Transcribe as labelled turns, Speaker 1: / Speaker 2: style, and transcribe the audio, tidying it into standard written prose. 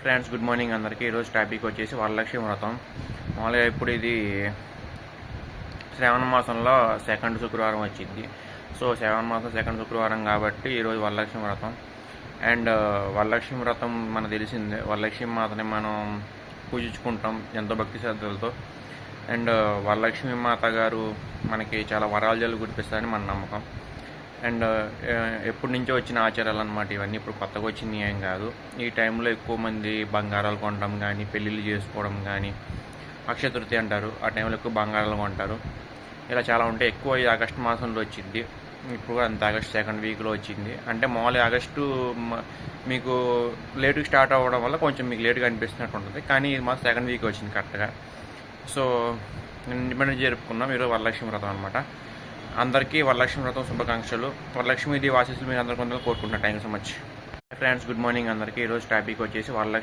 Speaker 1: Friends good morning అందరికీ. ఈరోజు topic వచ్చేసి వరలక్ష్మి వ్రతం. మామూలుగా ఇప్పుడు ఇది శ్రావణ మాసంలో సెకండ్ శుక్రవారం వచ్చింది. సో శ్రావణ మాసం సెకండ్ శుక్రవారం కాబట్టి ఈరోజు వరలక్ష్మి వ్రతం. అండ్ వరలక్ష్మి వ్రతం మనకు తెలిసిందే. వరలక్ష్మి మాతని మనం పూజించుకుంటాం ఎంతో భక్తి శ్రద్ధలతో. అండ్ వరలక్ష్మి మాత గారు మనకి చాలా వరాలు జల్లు కురిపిస్తారని మన నమ్మకం. అండ్ ఎప్పటి నుంచో వచ్చిన ఆచారాలు అన్నమాట ఇవన్నీ. ఇప్పుడు కొత్తగా వచ్చింది ఏం కాదు. ఈ టైంలో ఎక్కువ మంది బంగారాలు కొనడం కానీ, పెళ్ళిళ్ళు చేసుకోవడం కానీ, అక్షయ తృతీయ అంటారు, ఆ టైంలో ఎక్కువ బంగారాలు కొంటారు. ఇలా చాలా ఉంటాయి. ఎక్కువ ఈ ఆగస్టు మాసంలో వచ్చింది. ఇప్పుడు అంత ఆగస్టు సెకండ్ వీక్లో వచ్చింది. అంటే మామూలుగా ఆగస్టు మీకు లేటుగా స్టార్ట్ అవ్వడం వల్ల కొంచెం మీకు లేటుగా అనిపిస్తున్నట్టు ఉంటుంది. కానీ ఇది మాకు సెకండ్ వీక్ వచ్చింది కరెక్ట్గా. సో ఇండిపెండెన్స్ జరుపుకున్నాం. ఈరోజు వరలక్ష్మి వ్రతం అనమాట. అందరికీ వరలక్ష్మి వ్రతం శుభాకాంక్షలు. వరలక్ష్మీదేవి ఆశీస్సులు మీరు అందరికీ కోరుకుంటున్నాను. Thank you so much. Friends good morning అందరికీ. ఈరోజు టాపిక్ వచ్చేసి వరలక్ష్మి